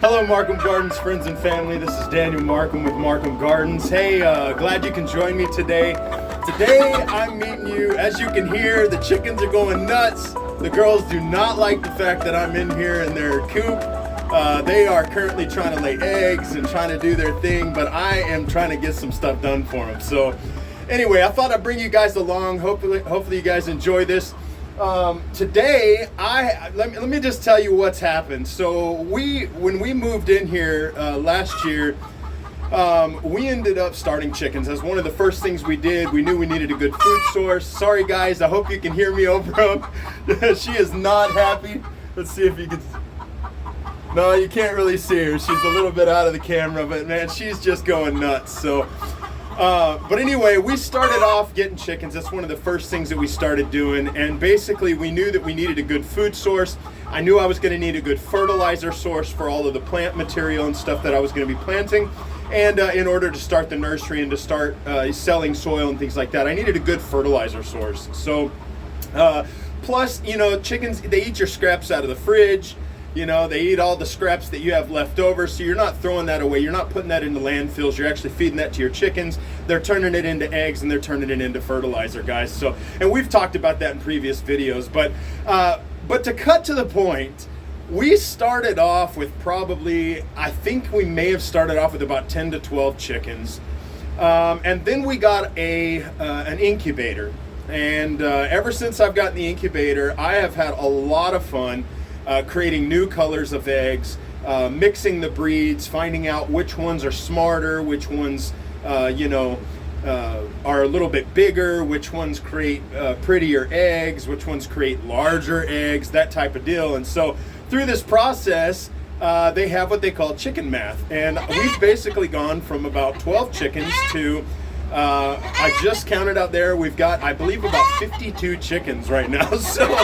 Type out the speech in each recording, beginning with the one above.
Hello Markham Gardens friends and family, this is Daniel Markham with Markham Gardens. Hey, glad you can join me today. Today I'm meeting you, as you can hear, the chickens are going nuts. The girls do not like the fact that I'm in here in their coop. They are currently trying to lay eggs and trying to do their thing, but I am trying to get some stuff done for them. So anyway, I thought I'd bring you guys along. Hopefully you guys enjoy this. Today, let me just tell you what's happened. So when we moved in here last year, we ended up starting chickens. That's one of the first things we did. We knew we needed a good food source. Sorry guys, I hope you can hear me over them. She is not happy. Let's see if you can. No, you can't really see her. She's a little bit out of the camera, but man, she's just going nuts. So. But anyway, we started off getting chickens. That's one of the first things that we started doing. And basically, we knew that we needed a good food source. I knew I was going to need a good fertilizer source for all of the plant material and stuff that I was going to be planting. And in order to start the nursery and to start selling soil and things like that, I needed a good fertilizer source. So, plus, you know, chickens, they eat your scraps out of the fridge. You know, they eat all the scraps that you have left over, so you're not throwing that away. You're not putting that into landfills. You're actually feeding that to your chickens. They're turning it into eggs and they're turning it into fertilizer, guys. So, and we've talked about that in previous videos. But to cut to the point, we started off with probably, I think we may have started off with about 10 to 12 chickens. And then we got an incubator. And ever since I've gotten the incubator, I have had a lot of fun creating new colors of eggs, mixing the breeds, finding out which ones are smarter, which ones, are a little bit bigger, which ones create prettier eggs, which ones create larger eggs, that type of deal. And so through this process, they have what they call chicken math. And we've basically gone from about 12 chickens to, I just counted out there, we've got, I believe, about 52 chickens right now. So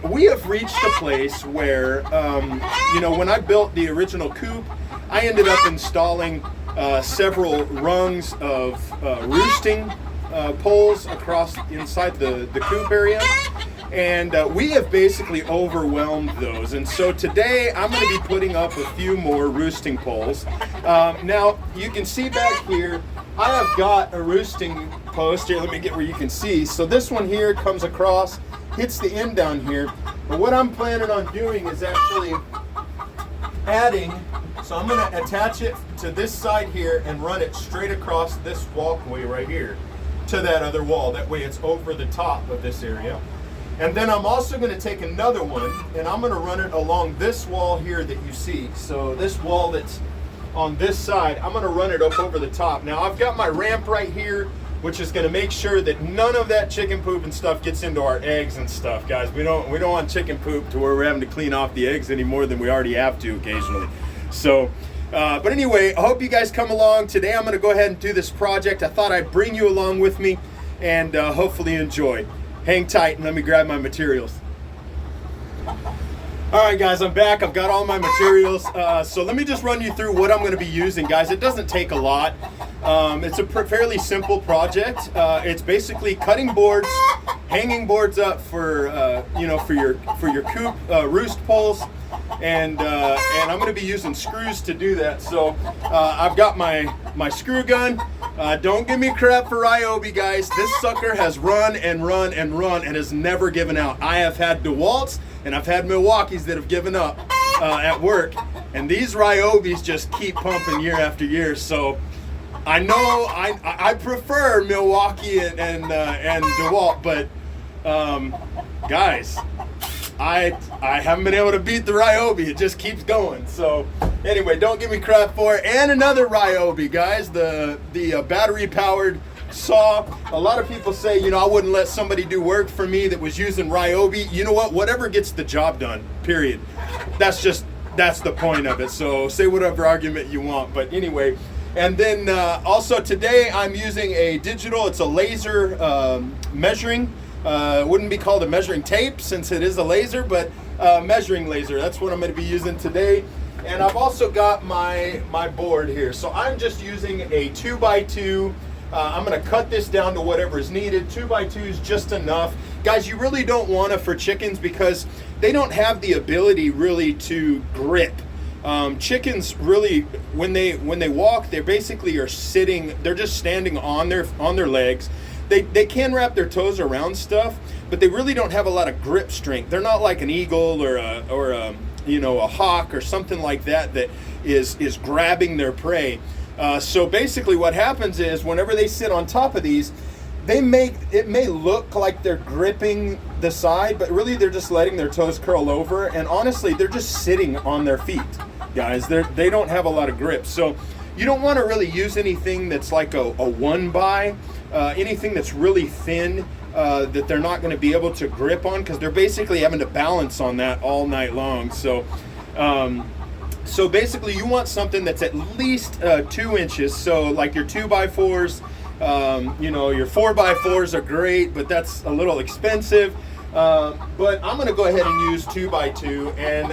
we have reached a place where, when I built the original coop, I ended up installing several rungs of roosting poles across inside the coop area. And we have basically overwhelmed those. And so today I'm going to be putting up a few more roosting poles. Now you can see back here, I have got a roosting post here. Let me get where you can see. So this one here comes across, hits the end down here. But what I'm planning on doing is actually adding, so I'm going to attach it to this side here and run it straight across this walkway right here to that other wall. That way it's over the top of this area. And then I'm also going to take another one and I'm going to run it along this wall here that you see. So this wall that's on this side, I'm going to run it up over the top. Now I've got my ramp right here, which is going to make sure that none of that chicken poop and stuff gets into our eggs and stuff, guys. We don't want chicken poop to where we're having to clean off the eggs any more than we already have to occasionally. So, but anyway, I hope you guys come along. Today I'm going to go ahead and do this project. I thought I'd bring you along with me and hopefully enjoy. Hang tight and let me grab my materials. All right, guys, I'm back. I've got all my materials. So let me just run you through what I'm going to be using, guys. It doesn't take a lot. It's a fairly simple project. It's basically cutting boards, hanging boards up for your coop roost poles, and I'm going to be using screws to do that. So I've got my screw gun. Don't give me crap for Ryobi, guys. This sucker has run and run and run and has never given out. I have had DeWalt's and I've had Milwaukee's that have given up at work, and these Ryobis just keep pumping year after year. So I know I prefer Milwaukee and DeWalt, but guys, I haven't been able to beat the Ryobi. It just keeps going. So anyway, don't give me crap for it. And another Ryobi, guys, the battery powered saw. A lot of people say, I wouldn't let somebody do work for me that was using Ryobi. You know what? Whatever gets the job done, period. That's the point of it. So say whatever argument you want. But anyway, and then also today I'm using a digital, it's a laser measuring. It wouldn't be called a measuring tape since it is a laser, but measuring laser. That's what I'm going to be using today. And I've also got my board here. So I'm just using a 2x2. I'm going to cut this down to whatever is needed. 2x2 is just enough. Guys, you really don't want to for chickens because they don't have the ability really to grip. Chickens really, when they walk, they basically are sitting. They're just standing on their legs. They can wrap their toes around stuff, but they really don't have a lot of grip strength. They're not like an eagle or a hawk or something like that is grabbing their prey. So basically, what happens is whenever they sit on top of these, it may look like they're gripping the side, but really they're just letting their toes curl over. And honestly, they're just sitting on their feet, guys. They don't have a lot of grip. So you don't want to really use anything that's like a one by, anything that's really thin, that they're not going to be able to grip on, because they're basically having to balance on that all night long. So basically you want something that's at least 2 inches. So like your 2x4s, your 4x4s are great, but that's a little expensive. But I'm going to go ahead and use 2x2, and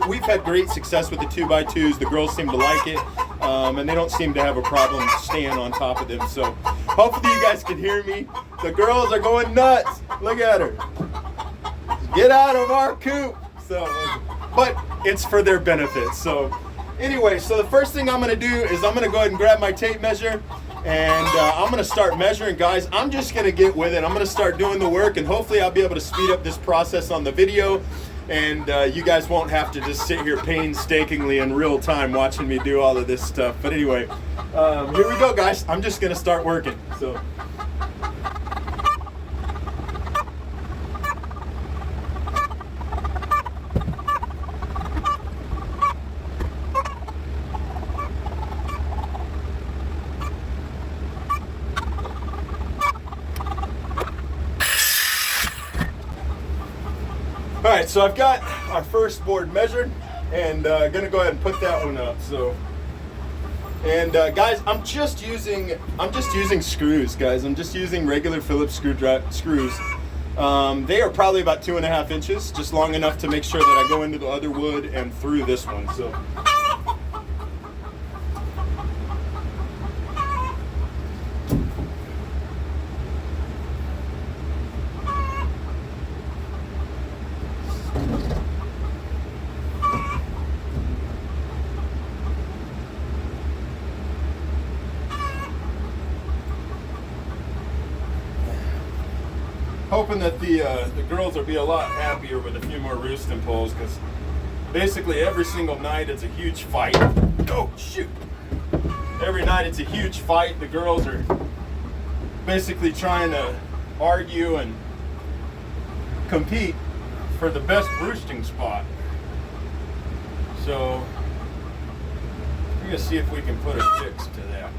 we've had great success with the 2x2s. The girls seem to like it, and they don't seem to have a problem staying on top of them. So hopefully you guys can hear me. The girls are going nuts. Look at her. Get out of our coop. But it's for their benefit. So anyway, so the first thing I'm going to do is I'm going to go ahead and grab my tape measure. And I'm going to start measuring, guys. I'm just going to get with it. I'm going to start doing the work, and hopefully I'll be able to speed up this process on the video, and you guys won't have to just sit here painstakingly in real time watching me do all of this stuff. But anyway, here we go, guys. I'm just going to start working. So. All right, so I've got our first board measured, and gonna go ahead and put that one up. So, and guys, I'm just using screws, guys. I'm just using regular Phillips screws. They are probably about 2.5 inches, just long enough to make sure that I go into the other wood and through this one. So. Hoping that the girls will be a lot happier with a few more roosting poles, because basically every single night it's a huge fight. Oh shoot! Every night it's a huge fight. The girls are basically trying to argue and compete for the best roosting spot. So we're gonna see if we can put a fix to that.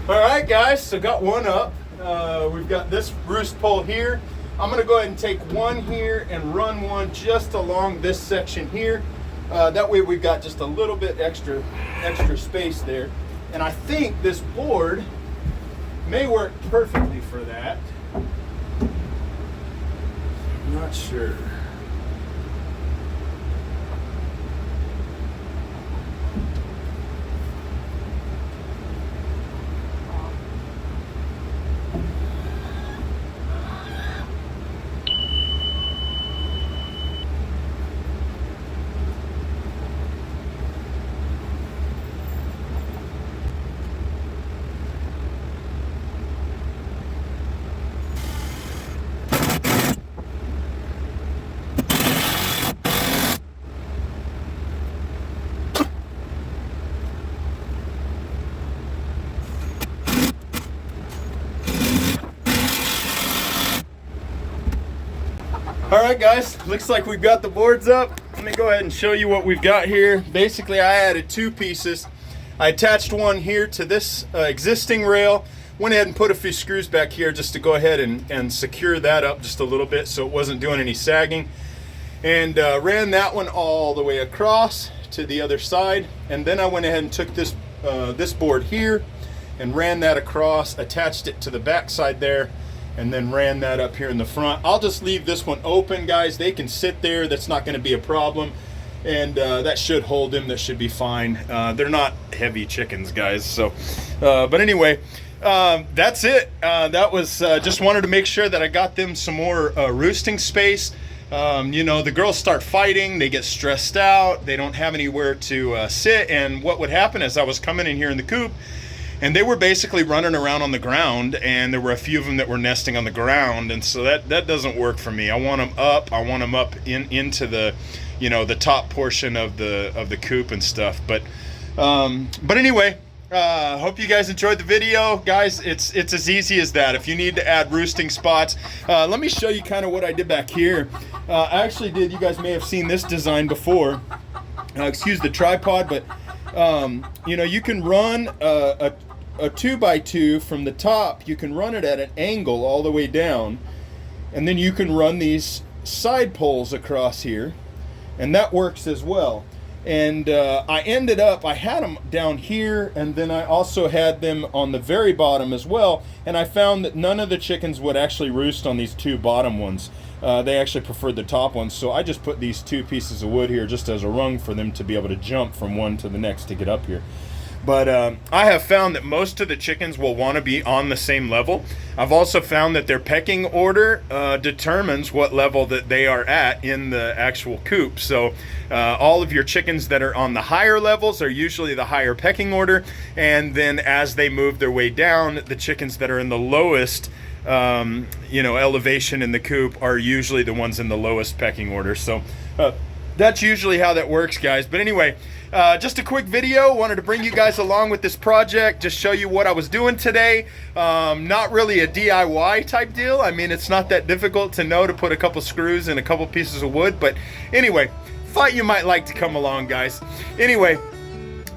Alright guys, so got one up. We've got this roost pole here. I'm going to go ahead and take one here and run one just along this section here. That way we've got just a little bit extra space there. And I think this board may work perfectly for that. I'm not sure. Alright guys, looks like we've got the boards up. Let me go ahead and show you what we've got here. Basically I added 2 pieces. I attached one here to this existing rail. went ahead and put a few screws back here just to go ahead and secure that up just a little bit so it wasn't doing any sagging. And ran that one all the way across to the other side. And then I went ahead and took this board here and ran that across, attached it to the back side there, and then ran that up here in the front. I'll just leave this one open, guys. They can sit there. That's not going to be a problem. And that should hold them. That should be fine. They're not heavy chickens, guys. So, but anyway, that's it. That was just wanted to make sure that I got them some more roosting space. You know, the girls start fighting, they get stressed out, they don't have anywhere to sit, and what would happen is I was coming in here in the coop, and they were basically running around on the ground, and there were a few of them that were nesting on the ground, and so that doesn't work for me. I want them up. I want them up into the, you know, the top portion of the coop and stuff. But anyway. Hope you guys enjoyed the video, guys. It's as easy as that. If you need to add roosting spots, let me show you kind of what I did back here. I actually did, you guys may have seen this design before. Excuse the tripod, but you know, you can run a 2x2 from the top. You can run it at an angle all the way down, and then you can run these side poles across here, and that works as well. And I had them down here, and then I also had them on the very bottom as well, and I found that none of the chickens would actually roost on these two bottom ones. They actually preferred the top ones, so I just put these two pieces of wood here just as a rung for them to be able to jump from one to the next to get up here. But I have found that most of the chickens will want to be on the same level. I've also found that their pecking order determines what level that they are at in the actual coop. So all of your chickens that are on the higher levels are usually the higher pecking order. And then as they move their way down, the chickens that are in the lowest you know, elevation in the coop are usually the ones in the lowest pecking order. So that's usually how that works, guys. But anyway, just a quick video. Wanted to bring you guys along with this project, just show you what I was doing today. Not really a DIY type deal. I mean, it's not that difficult to know to put a couple screws and a couple pieces of wood. But anyway, thought you might like to come along, guys. Anyway,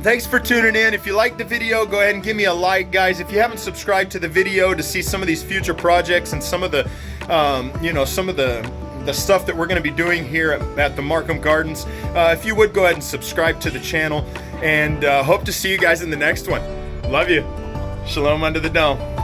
thanks for tuning in. If you liked the video, go ahead and give me a like, guys. If you haven't subscribed to the video to see some of these future projects and some of the, you know, some of the stuff that we're going to be doing here at the Markham Gardens, if you would go ahead and subscribe to the channel, and hope to see you guys in the next one. Love you. Shalom under the dome.